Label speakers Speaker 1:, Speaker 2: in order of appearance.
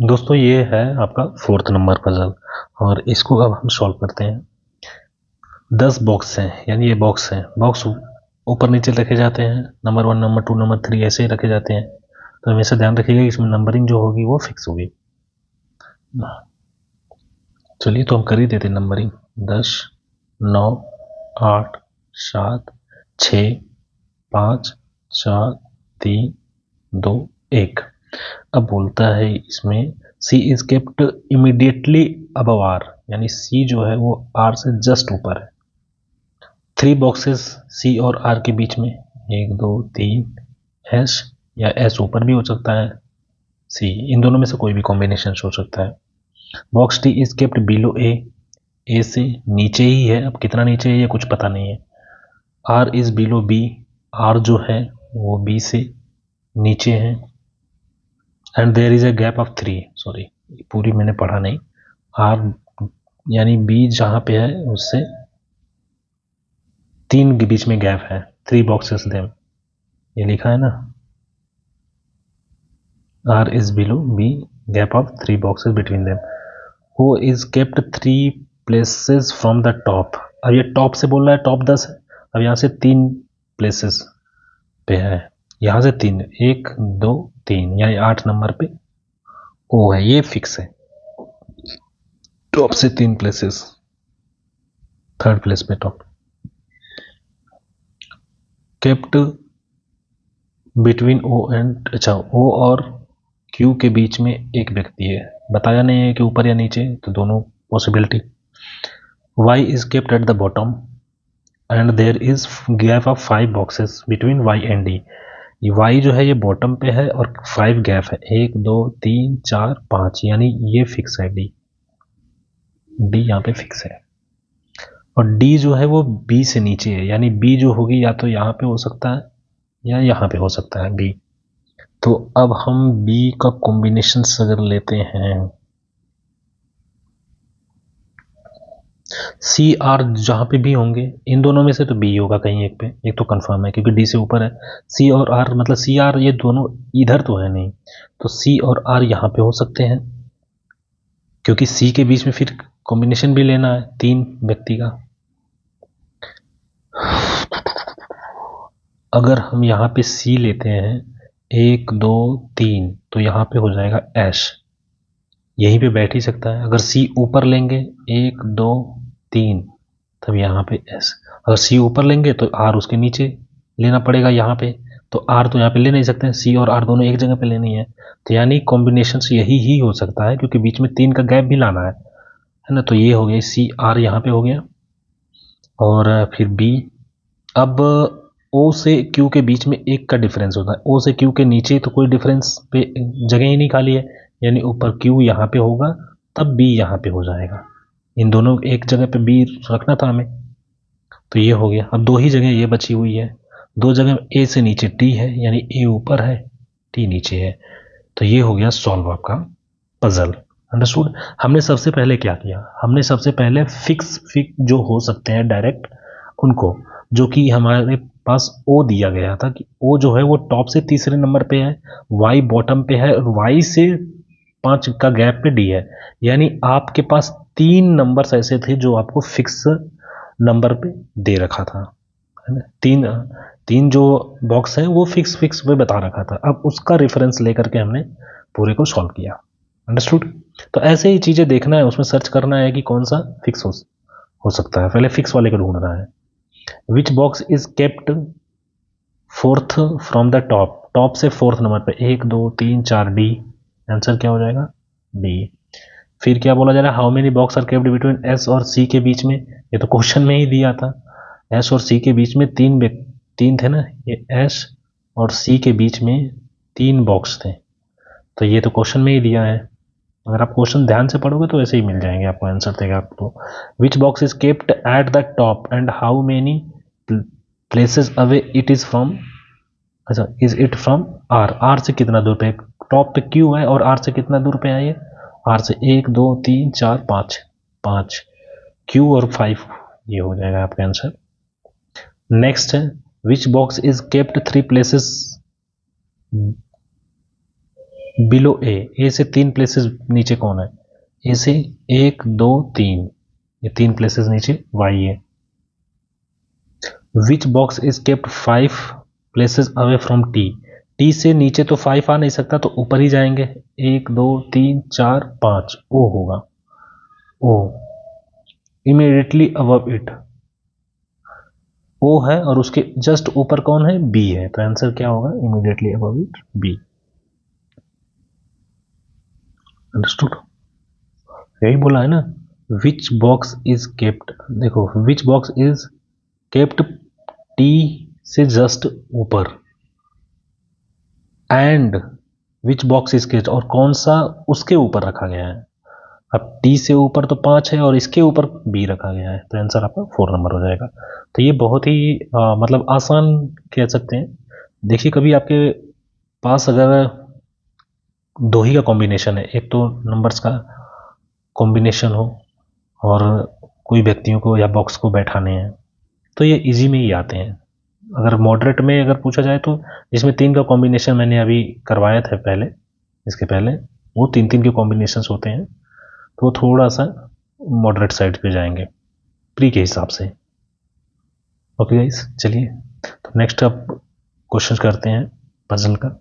Speaker 1: दोस्तों ये है आपका 4th नंबर पजल और इसको अब हम सॉल्व करते हैं। 10 बॉक्स हैं, यानी ये बॉक्स हैं, बॉक्स ऊपर नीचे रखे जाते हैं, नंबर 1 नंबर 2 नंबर 3 ऐसे ही रखे जाते हैं। तो हमेशा ध्यान रखिएगा इसमें नंबरिंग जो होगी वो फिक्स होगी। चलिए तो हम कर ही देते नंबरिंग। 10 9 8 7 6 5 4 3 2 1। अब बोलता है इसमें C is kept immediately above R, यानी सी जो है वो आर से जस्ट ऊपर है। 3 बॉक्सेस सी और आर के बीच में, 1 2 3 एस, या एस ऊपर भी हो सकता है, सी, इन दोनों में से कोई भी कॉम्बिनेशन हो सकता है। Box T is kept below A से नीचे ही है, अब कितना नीचे है ये कुछ पता नहीं है। R is below B, R जो है वो बी से नीचे है। And there is a gap of 3, sorry पूरी मैंने पढ़ा नहीं, आर यानी बी जहाँ पे है उससे 3 के बीच में गैप है, 3 बॉक्सेस देम, ये लिखा है ना, R is below B, gap of 3 boxes between them. Who is kept 3 places from the top. अब ये टॉप से बोल रहा है, टॉप 10 है, अब यहाँ से 3 प्लेसेस पे है, यहाँ से 3, 1 2 3, यानी 8 नंबर पे O है, ये फिक्स है। टॉप से 3 प्लेसेस, 3rd प्लेस पे top. Kept between O and, अच्छा O और Q के बीच में एक व्यक्ति है, बताया नहीं है कि ऊपर या नीचे, तो दोनों possibility. Y is kept at the bottom and there is gap of 5 boxes between Y and D. Y जो है ये बॉटम पे है और 5 गैप है, 1 2 3 4 5, यानी ये फिक्स है, डी यहाँ पे फिक्स है। और D जो है वो B से नीचे है, यानी B जो होगी या तो यहाँ पे हो सकता है या यहाँ पे हो सकता है B। तो अब हम B का कॉम्बिनेशन अगर लेते हैं, सी आर जहाँ पे भी होंगे, इन दोनों में से तो बी होगा कहीं एक पे, एक तो कंफर्म है क्योंकि डी से ऊपर है। सी और आर मतलब सी आर ये दोनों इधर तो है नहीं, तो सी और आर यहाँ पे हो सकते हैं, क्योंकि सी के बीच में फिर कॉम्बिनेशन भी लेना है 3 व्यक्ति का। अगर हम यहाँ पे सी लेते हैं 1 2 3, तो यहाँ पे हो जाएगा एश, यहीं पे बैठ ही सकता है। अगर सी ऊपर लेंगे 1 2 3, तब यहाँ पे एस। अगर सी ऊपर लेंगे तो आर उसके नीचे लेना पड़ेगा यहाँ पे, तो आर तो यहाँ पे ले नहीं सकते हैं, सी और आर दोनों एक जगह पे लेनी है, तो यानी कॉम्बिनेशन यही ही हो सकता है, क्योंकि बीच में 3 का गैप भी लाना है ना। तो ये हो गया सी आर यहाँ पे हो गया, और फिर बी। अब ओ से क्यू के बीच में 1 का डिफरेंस होता है, ओ से क्यू के नीचे तो कोई डिफरेंस पे जगह ही नहीं खाली है, यानी ऊपर क्यू यहाँ पे होगा तब बी यहाँ पे हो जाएगा, इन दोनों एक जगह पे बी रखना था हमें, तो ये हो गया। अब 2 ही जगह ये बची हुई है, 2 जगह ए से नीचे टी है, यानी ए ऊपर है टी नीचे है, तो ये हो गया सॉल्व आपका पजल। अंडरस्टूड। हमने सबसे पहले क्या किया, हमने सबसे पहले फिक्स जो हो सकते हैं डायरेक्ट उनको, जो कि हमारे पास ओ दिया गया था कि ओ जो है वो टॉप से तीसरे नंबर पे है, वाई बॉटम पे है, और वाई से 5 का गैप पे डी है, यानी आपके पास 3 नंबर्स ऐसे थे जो आपको फिक्स नंबर पे दे रखा था, है ना। 3 जो बॉक्स है वो फिक्स पे बता रखा था, अब उसका रेफरेंस लेकर के हमने पूरे को सॉल्व किया। अंडरस्टूड। तो ऐसे ही चीजें देखना है, उसमें सर्च करना है कि कौन सा फिक्स हो सकता है, पहले फिक्स वाले को ढूंढना है। Which box is kept 4th from the top, top से 4th नंबर पे, 1 2 3 4 डी, आंसर क्या हो जाएगा डी। फिर क्या बोला जा रहा है, how many box are kept between S और सी के बीच में, ये तो क्वेश्चन में ही दिया था, एस और सी के बीच में 3 थे ना, ये एस और सी के बीच में 3 बॉक्स थे, तो ये तो क्वेश्चन में ही दिया है, अगर आप क्वेश्चन ध्यान से पढ़ोगे तो ऐसे ही मिल जाएंगे आपको आंसर देगा आपको। Which box is kept at the top and how many places away it is from, अच्छा is it from R, R से कितना दूर पे, टॉप पे क्यू है और आर से कितना दूर पे है, ये आर से 1 2 3 4 5, 5 क्यू और 5, ये हो जाएगा आपका आंसर। नेक्स्ट है which box is kept 3 places below A से 3 प्लेसेस नीचे कौन है? ए से 1 2 3, ये 3 प्लेसेस नीचे वाई है। Which box is kept 5 places away from T? T से नीचे तो 5 आ नहीं सकता, तो ऊपर ही जाएंगे। 1 2 3 4 5, ओ होगा, ओ इमीडिएटली अबव इट, ओ है और उसके जस्ट ऊपर कौन है? बी है। तो आंसर क्या होगा? Immediately above it be. Understood? यही बोला है ना, विच बॉक्स इज केप्ट, देखो विच बॉक्स इज केप्ट टी से जस्ट ऊपर, and which box is kept, और कौन सा उसके ऊपर रखा गया है। अब टी से ऊपर तो 5 है और इसके ऊपर बी रखा गया है, तो आंसर आपका 4 नंबर हो जाएगा। तो ये बहुत ही मतलब आसान कह सकते हैं। देखिए कभी आपके पास अगर दो ही का कॉम्बिनेशन है, एक तो नंबर्स का कॉम्बिनेशन हो और कोई व्यक्तियों को या बॉक्स को बैठाने हैं, तो ये इजी में ही आते हैं। अगर मॉडरेट में अगर पूछा जाए तो जिसमें 3 का कॉम्बिनेशन मैंने अभी करवाया था पहले, इसके पहले, वो 3 के कॉम्बिनेशंस होते हैं, तो वो थोड़ा सा मॉडरेट साइड पे जाएंगे प्री के हिसाब से। ओके गाइस, चलिए तो नेक्स्ट अब क्वेश्चन करते हैं पजल का।